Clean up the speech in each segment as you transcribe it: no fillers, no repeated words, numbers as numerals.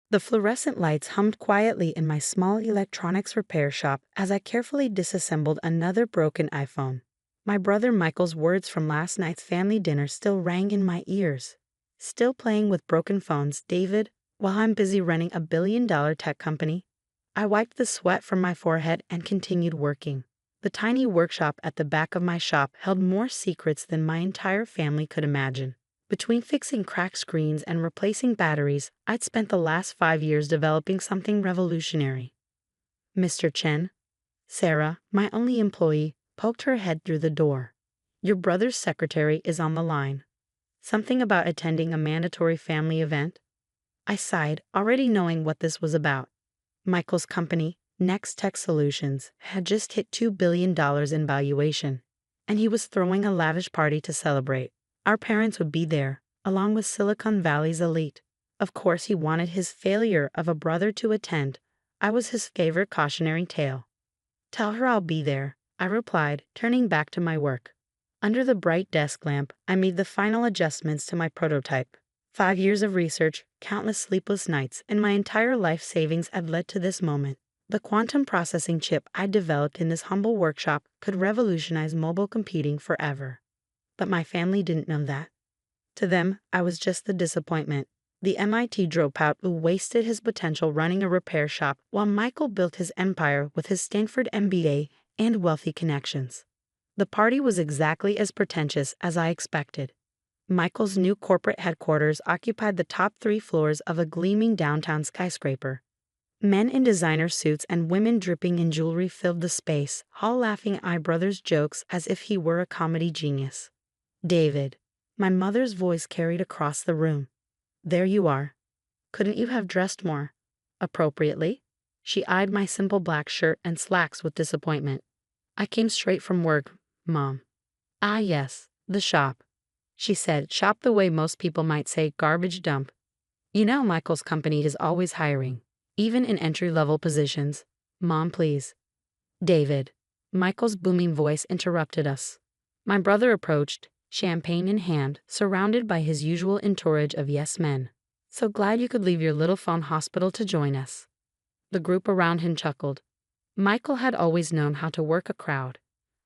The fluorescent lights hummed quietly in my small electronics repair shop as I carefully disassembled another broken iPhone. My brother Michael's words from last night's family dinner still rang in my ears. Still playing with broken phones, David, while I'm busy running a billion-dollar tech company? I wiped the sweat from my forehead and continued working. The tiny workshop at the back of my shop held more secrets than my entire family could imagine. Between fixing cracked screens and replacing batteries, I'd spent the last 5 years developing something revolutionary. Mr. Chen, Sarah, my only employee, poked her head through the door. Your brother's secretary is on the line. Something about attending a mandatory family event? I sighed, already knowing what this was about. Michael's company, Next Tech Solutions, had just hit $2 billion in valuation, and he was throwing a lavish party to celebrate. Our parents would be there, along with Silicon Valley's elite. Of course, he wanted his failure of a brother to attend. I was his favorite cautionary tale. Tell her I'll be there, I replied, turning back to my work. Under the bright desk lamp, I made the final adjustments to my prototype. 5 years of research, countless sleepless nights, and my entire life savings had led to this moment. The quantum processing chip I developed in this humble workshop could revolutionize mobile computing forever. But my family didn't know that. To them, I was just the disappointment, the MIT dropout who wasted his potential running a repair shop while Michael built his empire with his Stanford MBA and wealthy connections. The party was exactly as pretentious as I expected. Michael's new corporate headquarters occupied the top 3 floors of a gleaming downtown skyscraper. Men in designer suits and women dripping in jewelry filled the space, all laughing at my brother's jokes as if he were a comedy genius. David, my mother's voice carried across the room. There you are. Couldn't you have dressed more appropriately? She eyed my simple black shirt and slacks with disappointment. I came straight from work, Mom. Ah, yes, the shop. She said, shop the way most people might say garbage dump. You know Michael's company is always hiring, even in entry-level positions. Mom, please. David. Michael's booming voice interrupted us. My brother approached, champagne in hand, surrounded by his usual entourage of yes men. So glad you could leave your little phone hospital to join us. The group around him chuckled. Michael had always known how to work a crowd,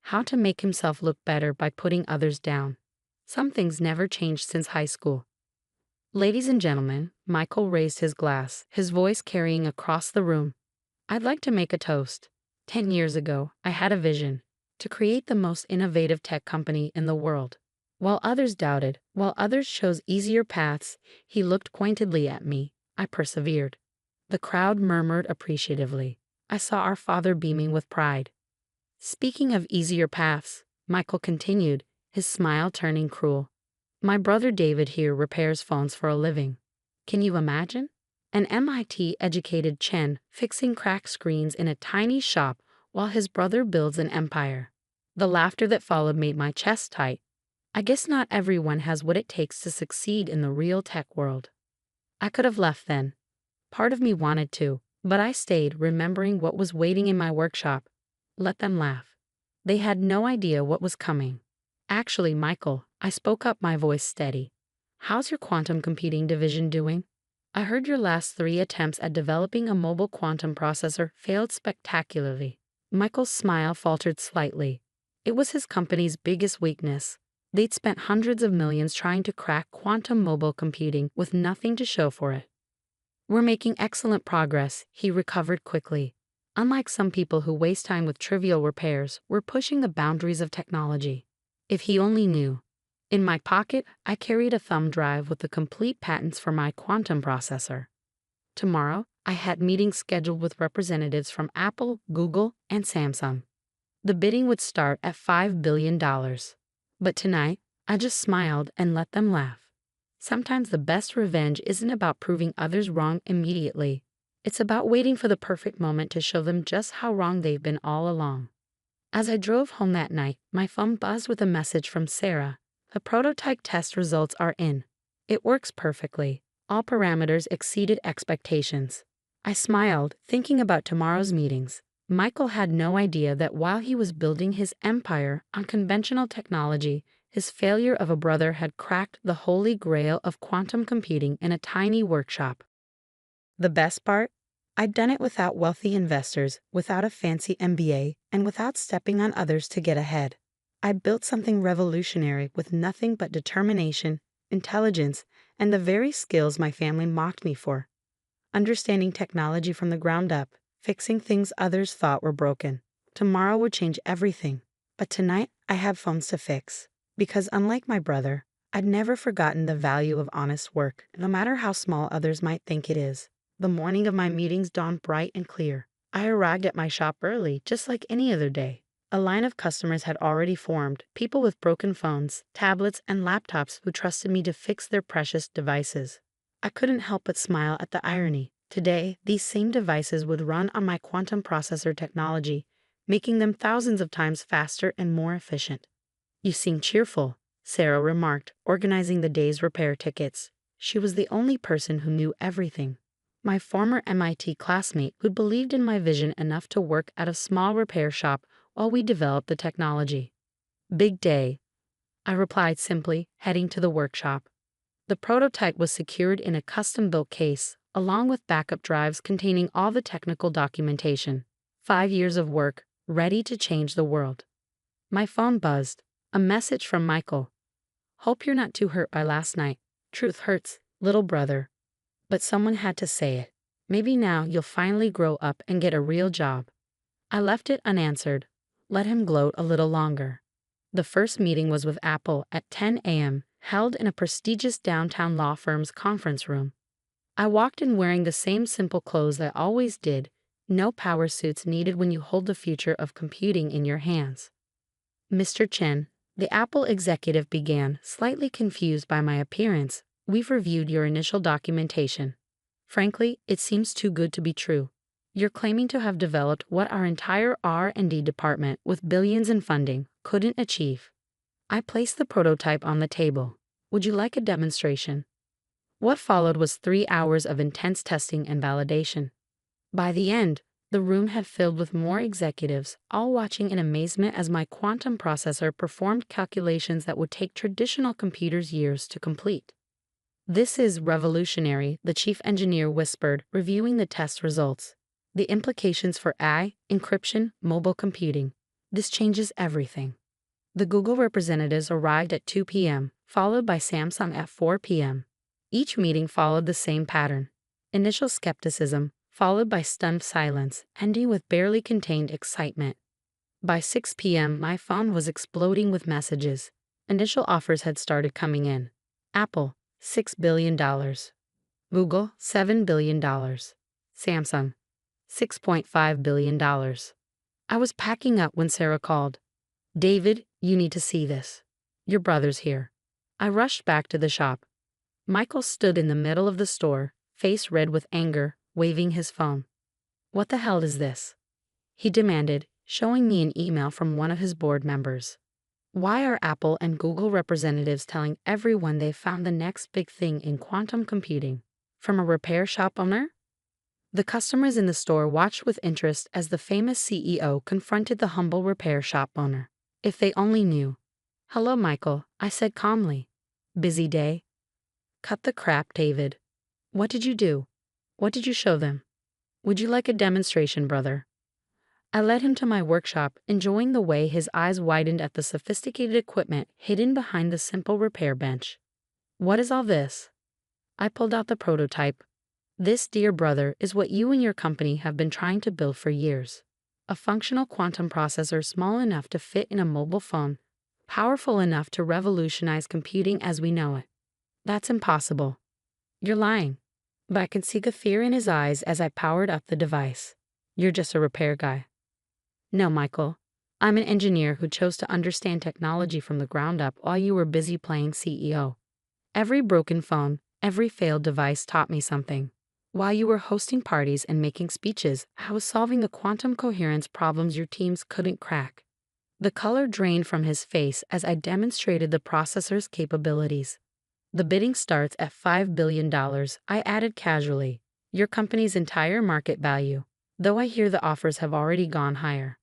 how to make himself look better by putting others down. Some things never changed since high school. Ladies and gentlemen, Michael raised his glass, his voice carrying across the room. I'd like to make a toast. 10 years ago, I had a vision to create the most innovative tech company in the world. While others doubted, while others chose easier paths, he looked pointedly at me. I persevered. The crowd murmured appreciatively. I saw our father beaming with pride. Speaking of easier paths, Michael continued, his smile turning cruel. My brother David here repairs phones for a living. Can you imagine? An MIT-educated Chen fixing cracked screens in a tiny shop while his brother builds an empire. The laughter that followed made my chest tight. I guess not everyone has what it takes to succeed in the real tech world. I could have left then. Part of me wanted to, but I stayed, remembering what was waiting in my workshop. Let them laugh. They had no idea what was coming. Actually, Michael, I spoke up, my voice steady. How's your quantum computing division doing? I heard your last 3 attempts at developing a mobile quantum processor failed spectacularly. Michael's smile faltered slightly. It was his company's biggest weakness. They'd spent hundreds of millions trying to crack quantum mobile computing with nothing to show for it. We're making excellent progress, he recovered quickly. Unlike some people who waste time with trivial repairs, we're pushing the boundaries of technology. If he only knew. In my pocket, I carried a thumb drive with the complete patents for my quantum processor. Tomorrow, I had meetings scheduled with representatives from Apple, Google, and Samsung. The bidding would start at $5 billion. But tonight, I just smiled and let them laugh. Sometimes the best revenge isn't about proving others wrong immediately. It's about waiting for the perfect moment to show them just how wrong they've been all along. As I drove home that night, my phone buzzed with a message from Sarah. The prototype test results are in. It works perfectly. All parameters exceeded expectations. I smiled, thinking about tomorrow's meetings. Michael had no idea that while he was building his empire on conventional technology, his failure of a brother had cracked the holy grail of quantum computing in a tiny workshop. The best part? I'd done it without wealthy investors, without a fancy MBA, and without stepping on others to get ahead. I built something revolutionary with nothing but determination, intelligence, and the very skills my family mocked me for. Understanding technology from the ground up, fixing things others thought were broken. Tomorrow would change everything. But tonight, I have phones to fix. Because unlike my brother, I'd never forgotten the value of honest work, no matter how small others might think it is. The morning of my meetings dawned bright and clear. I arrived at my shop early, just like any other day. A line of customers had already formed, people with broken phones, tablets, and laptops who trusted me to fix their precious devices. I couldn't help but smile at the irony. Today, these same devices would run on my quantum processor technology, making them thousands of times faster and more efficient. "You seem cheerful," Sarah remarked, organizing the day's repair tickets. She was the only person who knew everything. My former MIT classmate who'd believed in my vision enough to work at a small repair shop while we developed the technology. "Big day," I replied simply, heading to the workshop. The prototype was secured in a custom-built case, along with backup drives containing all the technical documentation. 5 years of work, ready to change the world. My phone buzzed. A message from Michael. "Hope you're not too hurt by last night. Truth hurts, little brother. But someone had to say it. Maybe now you'll finally grow up and get a real job." I left it unanswered. Let him gloat a little longer. The first meeting was with Apple at 10 a.m., held in a prestigious downtown law firm's conference room. I walked in wearing the same simple clothes I always did, no power suits needed when you hold the future of computing in your hands. "Mr. Chen," the Apple executive began, slightly confused by my appearance, "we've reviewed your initial documentation. Frankly, it seems too good to be true. You're claiming to have developed what our entire R&D department, with billions in funding, couldn't achieve." I placed the prototype on the table. "Would you like a demonstration?" What followed was 3 hours of intense testing and validation. By the end, the room had filled with more executives, all watching in amazement as my quantum processor performed calculations that would take traditional computers years to complete. "This is revolutionary," the chief engineer whispered, reviewing the test results. "The implications for AI, encryption, mobile computing. This changes everything." The Google representatives arrived at 2 p.m., followed by Samsung at 4 p.m. Each meeting followed the same pattern. Initial skepticism, followed by stunned silence, ending with barely contained excitement. By 6 p.m., my phone was exploding with messages. Initial offers had started coming in. Apple, $6 billion. Google, $7 billion. Samsung, $6.5 billion. I was packing up when Sarah called. "David, you need to see this. Your brother's here." I rushed back to the shop. Michael stood in the middle of the store, face red with anger, waving his phone. "What the hell is this?" he demanded, showing me an email from one of his board members. "Why are Apple and Google representatives telling everyone they found the next big thing in quantum computing? From a repair shop owner?" The customers in the store watched with interest as the famous CEO confronted the humble repair shop owner. If they only knew. "Hello, Michael," I said calmly. "Busy day?" "Cut the crap, David. What did you do? What did you show them? Would you like a demonstration, brother?" I led him to my workshop, enjoying the way his eyes widened at the sophisticated equipment hidden behind the simple repair bench. "What is all this?" I pulled out the prototype. "This, dear brother, is what you and your company have been trying to build for years. A functional quantum processor small enough to fit in a mobile phone, powerful enough to revolutionize computing as we know it." "That's impossible." "You're lying." But I could see the fear in his eyes as I powered up the device. "You're just a repair guy." "No, Michael. I'm an engineer who chose to understand technology from the ground up while you were busy playing CEO. Every broken phone, every failed device taught me something. While you were hosting parties and making speeches, I was solving the quantum coherence problems your teams couldn't crack." The color drained from his face as I demonstrated the processor's capabilities. "The bidding starts at $5 billion, I added casually. "Your company's entire market value, though I hear the offers have already gone higher."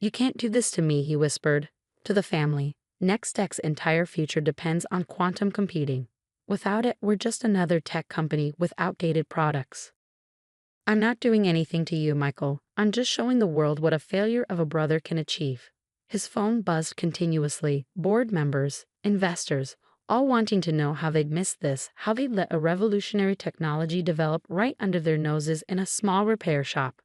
"You can't do this to me," he whispered. "To the family. Nextech's entire future depends on quantum computing. Without it, we're just another tech company with outdated products." I'm not doing anything to you, Michael. I'm just showing the world what a failure of a brother can achieve. His phone buzzed continuously, board members, investors, all wanting to know how they'd missed this, how they'd let a revolutionary technology develop right under their noses in a small repair shop.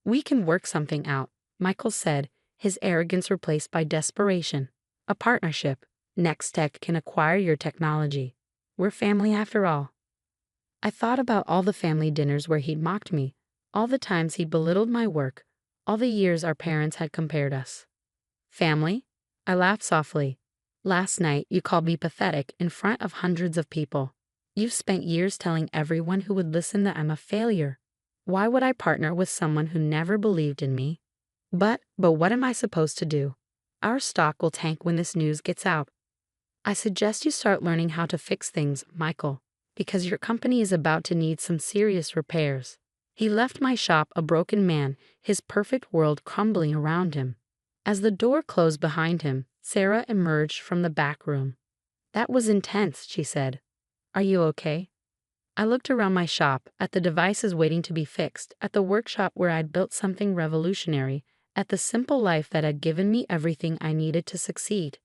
We can work something out, Michael said, his arrogance replaced by desperation. A partnership. Nextech can acquire your technology. We're family after all. I thought about all the family dinners where he'd mocked me, all the times he'd belittled my work, all the years our parents had compared us. Family? I laughed softly. Last night you called me pathetic in front of hundreds of people. You've spent years telling everyone who would listen that I'm a failure. Why would I partner with someone who never believed in me? But what am I supposed to do? Our stock will tank when this news gets out. I suggest you start learning how to fix things, Michael, because your company is about to need some serious repairs. He left my shop a broken man, his perfect world crumbling around him. As the door closed behind him, Sarah emerged from the back room. That was intense, she said. Are you okay? I looked around my shop, at the devices waiting to be fixed, at the workshop where I'd built something revolutionary, at the simple life that had given me everything I needed to succeed.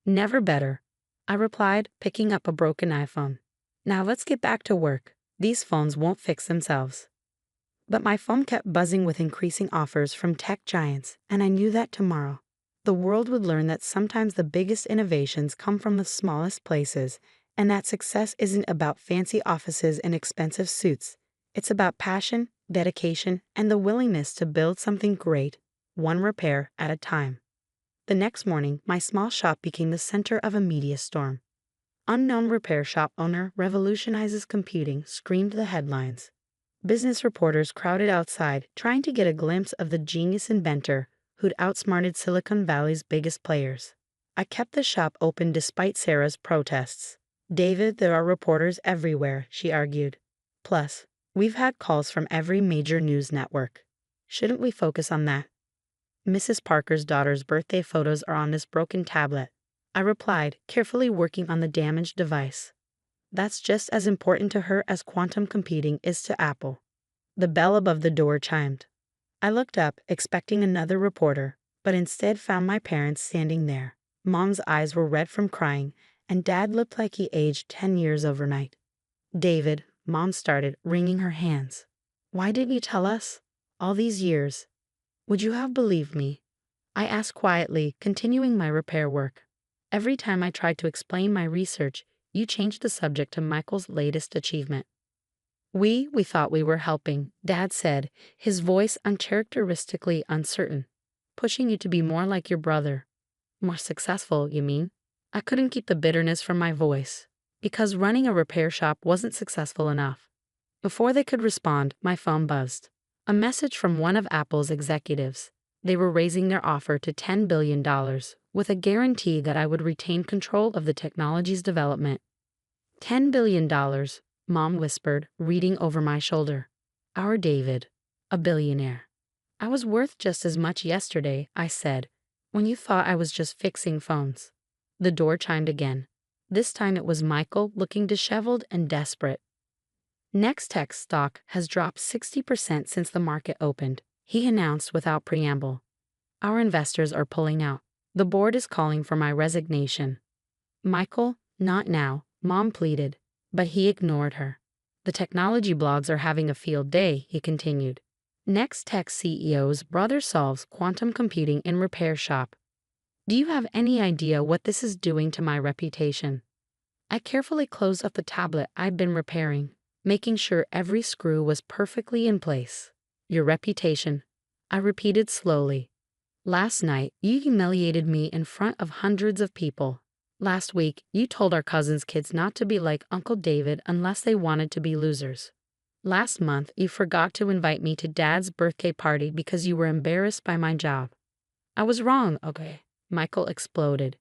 Never better, I replied, picking up a broken iPhone. Now let's get back to work. These phones won't fix themselves. But my phone kept buzzing with increasing offers from tech giants, and I knew that tomorrow, the world would learn that sometimes the biggest innovations come from the smallest places, and that success isn't about fancy offices and expensive suits. It's about passion, dedication, and the willingness to build something great, one repair at a time. The next morning, my small shop became the center of a media storm. Unknown repair shop owner revolutionizes computing screamed the headlines. Business reporters crowded outside, trying to get a glimpse of the genius inventor who'd outsmarted Silicon Valley's biggest players. I kept the shop open despite Sarah's protests. David, there are reporters everywhere, she argued. Plus, we've had calls from every major news network. Shouldn't we focus on that? Mrs. Parker's daughter's birthday photos are on this broken tablet, I replied, carefully working on the damaged device. That's just as important to her as quantum computing is to Apple. The bell above the door chimed. I looked up, expecting another reporter, but instead found my parents standing there. Mom's eyes were red from crying, and Dad looked like he aged 10 years overnight. David, Mom started, wringing her hands. Why didn't you tell us? All these years. Would you have believed me? I asked quietly, continuing my repair work. Every time I tried to explain my research, you changed the subject to Michael's latest achievement. We thought we were helping, Dad said, his voice uncharacteristically uncertain. Pushing you to be more like your brother. More successful, you mean? I couldn't keep the bitterness from my voice, because running a repair shop wasn't successful enough. Before they could respond, my phone buzzed. A message from one of Apple's executives. They were raising their offer to $10 billion, with a guarantee that I would retain control of the technology's development. $10 billion, Mom whispered, reading over my shoulder. Our David, a billionaire. I was worth just as much yesterday, I said, when you thought I was just fixing phones. The door chimed again. This time it was Michael, looking disheveled and desperate. Nextech stock has dropped 60% since the market opened, he announced without preamble. Our investors are pulling out. The board is calling for my resignation. Michael, not now, Mom pleaded, but he ignored her. The technology blogs are having a field day, he continued. Nextech CEO's brother solves quantum computing in repair shop. Do you have any idea what this is doing to my reputation? I carefully closed up the tablet I'd been repairing, making sure every screw was perfectly in place. Your reputation, I repeated slowly. Last night, you humiliated me in front of hundreds of people. Last week, you told our cousins' kids not to be like Uncle David unless they wanted to be losers. Last month, you forgot to invite me to Dad's birthday party because you were embarrassed by my job. I was wrong, okay? Michael exploded.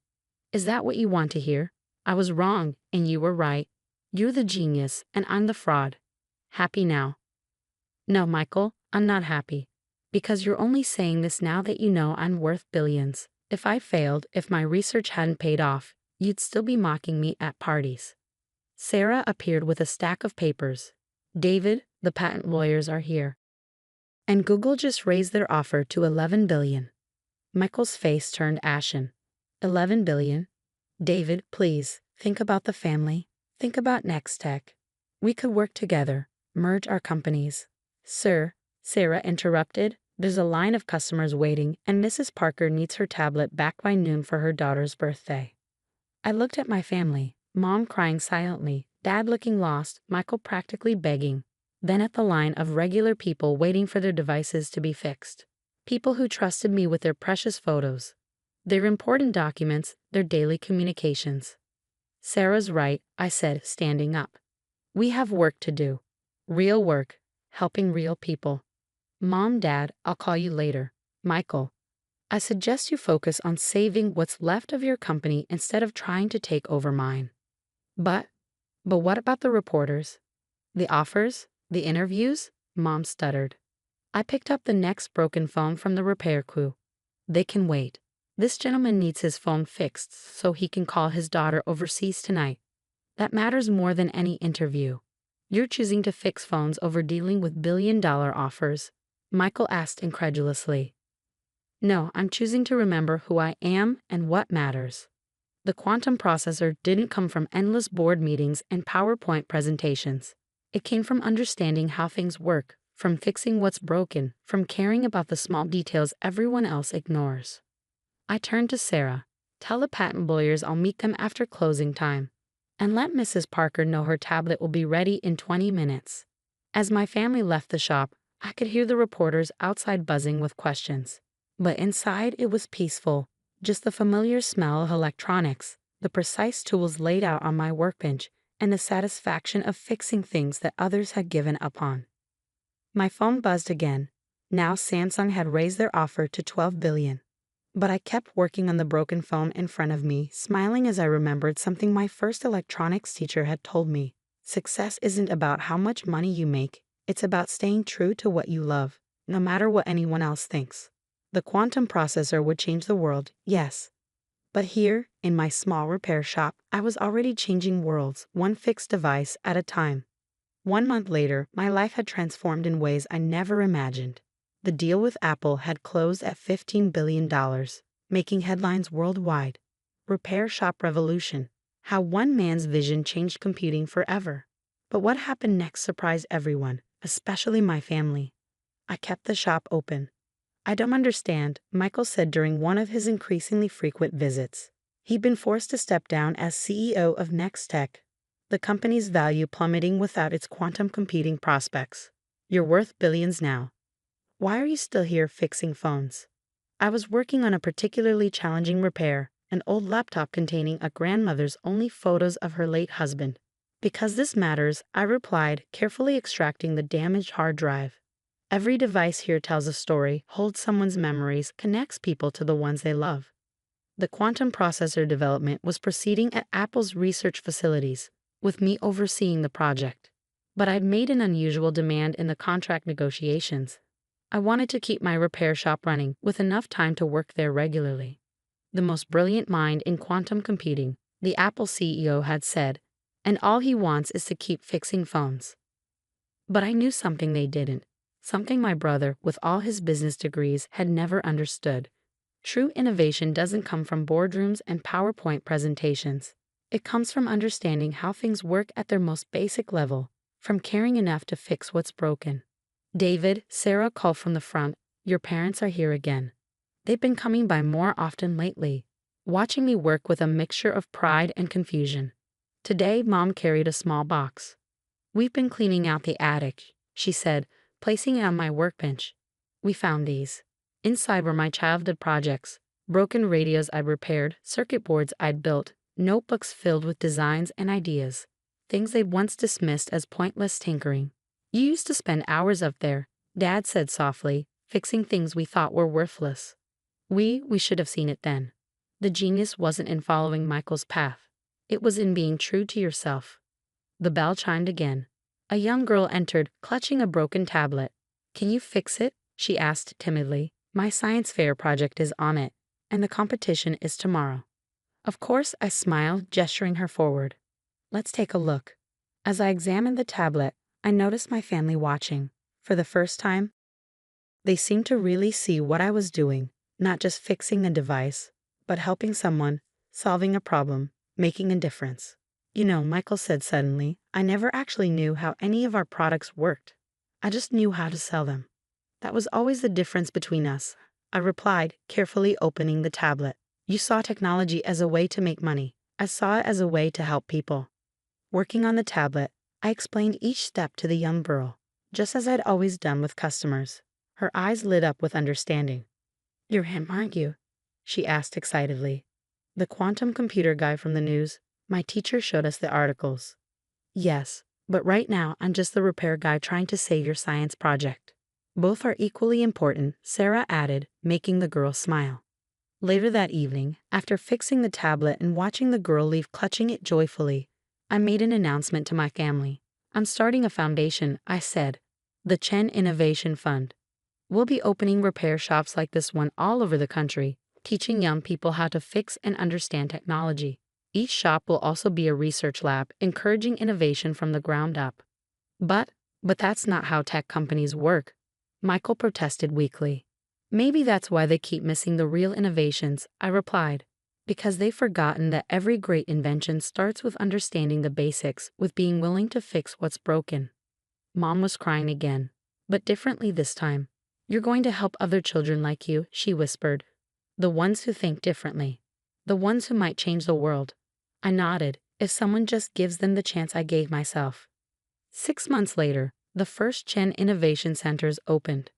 Is that what you want to hear? I was wrong, and you were right. You're the genius, and I'm the fraud. Happy now? No, Michael, I'm not happy. Because you're only saying this now that you know I'm worth billions. If I failed, if my research hadn't paid off, you'd still be mocking me at parties. Sarah appeared with a stack of papers. David, The patent lawyers are here. And Google just raised their offer to 11 billion. Michael's face turned ashen. 11 billion? David, please, think about the family. Think about Nextech. We could work together, merge our companies. Sir, Sarah interrupted. There's a line of customers waiting, and Mrs. Parker needs her tablet back by noon for her daughter's birthday. I looked at my family, Mom crying silently, Dad looking lost, Michael practically begging. Then at the line of regular people waiting for their devices to be fixed. People who trusted me with their precious photos, their important documents, their daily communications. Sarah's right, I said, standing up. We have work to do. Real work, helping real people. Mom, Dad, I'll call you later. Michael, I suggest you focus on saving what's left of your company instead of trying to take over mine. But what about the reporters? The offers? The interviews? Mom stuttered. I picked up the next broken phone from the repair crew. They can wait. This gentleman needs his phone fixed so he can call his daughter overseas tonight. That matters more than any interview. You're choosing to fix phones over dealing with billion-dollar offers, Michael asked incredulously. No, I'm choosing to remember who I am and what matters. The quantum processor didn't come from endless board meetings and PowerPoint presentations. It came from understanding how things work, from fixing what's broken, from caring about the small details everyone else ignores. I turned to Sarah. Tell the patent lawyers I'll meet them after closing time. And let Mrs. Parker know her tablet will be ready in 20 minutes. As my family left the shop, I could hear the reporters outside buzzing with questions. But inside it was peaceful, just the familiar smell of electronics, the precise tools laid out on my workbench, and the satisfaction of fixing things that others had given up on. My phone buzzed again. Now Samsung had raised their offer to 12 billion. But I kept working on the broken phone in front of me, smiling as I remembered something my first electronics teacher had told me. Success isn't about how much money you make, it's about staying true to what you love, no matter what anyone else thinks. The quantum processor would change the world, yes. But here, in my small repair shop, I was already changing worlds, one fixed device at a time. 1 month later, my life had transformed in ways I never imagined. The deal with Apple had closed at $15 billion, making headlines worldwide. Repair shop revolution. How one man's vision changed computing forever. But what happened next surprised everyone, especially my family. I kept the shop open. I don't understand, Michael said during one of his increasingly frequent visits. He'd been forced to step down as CEO of Nextech, the company's value plummeting without its quantum computing prospects. You're worth billions now. Why are you still here fixing phones? I was working on a particularly challenging repair, an old laptop containing a grandmother's only photos of her late husband. Because this matters, I replied, carefully extracting the damaged hard drive. Every device here tells a story, holds someone's memories, connects people to the ones they love. The quantum processor development was proceeding at Apple's research facilities, with me overseeing the project. But I'd made an unusual demand in the contract negotiations. I wanted to keep my repair shop running with enough time to work there regularly. The most brilliant mind in quantum computing, the Apple CEO had said, and all he wants is to keep fixing phones. But I knew something they didn't, something my brother, with all his business degrees, had never understood. True innovation doesn't come from boardrooms and PowerPoint presentations. It comes from understanding how things work at their most basic level, from caring enough to fix what's broken. David, Sarah called from the front, your parents are here again. They've been coming by more often lately, watching me work with a mixture of pride and confusion. Today, Mom carried a small box. We've been cleaning out the attic, she said, placing it on my workbench. We found these. Inside were my childhood projects, broken radios I'd repaired, circuit boards I'd built, notebooks filled with designs and ideas, things they'd once dismissed as pointless tinkering. You used to spend hours up there, Dad said softly, fixing things we thought were worthless. We should have seen it then. The genius wasn't in following Michael's path. It was in being true to yourself. The bell chimed again. A young girl entered, clutching a broken tablet. Can you fix it? She asked timidly. My science fair project is on it, and the competition is tomorrow. Of course, I smiled, gesturing her forward. Let's take a look. As I examined the tablet, I noticed my family watching. For the first time, they seemed to really see what I was doing, not just fixing a device, but helping someone, solving a problem, making a difference. You know, Michael said suddenly, I never actually knew how any of our products worked. I just knew how to sell them. That was always the difference between us, I replied, carefully opening the tablet. You saw technology as a way to make money. I saw it as a way to help people. Working on the tablet, I explained each step to the young girl, just as I'd always done with customers. Her eyes lit up with understanding. You're him, aren't you? She asked excitedly. The quantum computer guy from the news. My teacher showed us the articles. Yes, but right now I'm just the repair guy trying to save your science project. Both are equally important, Sarah added, making the girl smile. Later that evening, after fixing the tablet and watching the girl leave clutching it joyfully, I made an announcement to my family. I'm starting a foundation, I said. The Chen Innovation Fund. We'll be opening repair shops like this one all over the country, teaching young people how to fix and understand technology. Each shop will also be a research lab, encouraging innovation from the ground up. But that's not how tech companies work, Michael protested weakly. Maybe that's why they keep missing the real innovations, I replied. Because they've forgotten that every great invention starts with understanding the basics, with being willing to fix what's broken. Mom was crying again, but differently this time. You're going to help other children like you, she whispered. The ones who think differently. The ones who might change the world. I nodded, if someone just gives them the chance I gave myself. 6 months later, the first Chen Innovation Centers opened.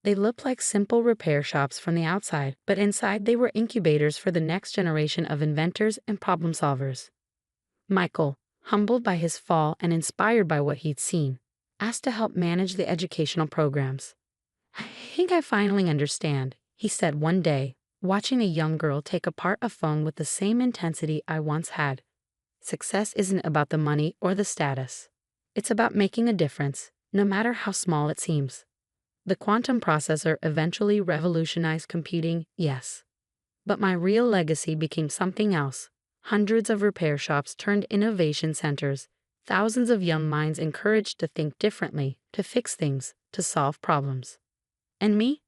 They looked like simple repair shops from the outside, but inside they were incubators for the next generation of inventors and problem solvers. Michael, humbled by his fall and inspired by what he'd seen, asked to help manage the educational programs. I think I finally understand, he said one day, watching a young girl take apart a phone with the same intensity I once had. Success isn't about the money or the status. It's about making a difference, no matter how small it seems. The quantum processor eventually revolutionized computing, yes. But my real legacy became something else. Hundreds of repair shops turned innovation centers, thousands of young minds encouraged to think differently, to fix things, to solve problems. And me?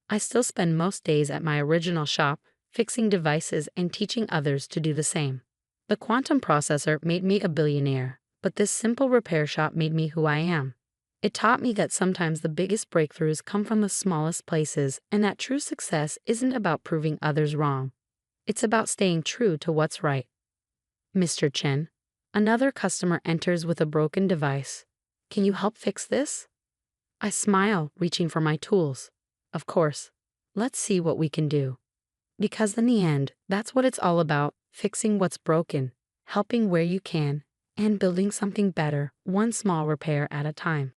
I still spend most days at my original shop, fixing devices and teaching others to do the same. The quantum processor made me a billionaire, but this simple repair shop made me who I am. It taught me that sometimes the biggest breakthroughs come from the smallest places and that true success isn't about proving others wrong. It's about staying true to what's right. Mr. Chen, another customer enters with a broken device. Can you help fix this? I smile, reaching for my tools. Of course. Let's see what we can do. Because in the end, that's what it's all about, fixing what's broken, helping where you can, and building something better, one small repair at a time.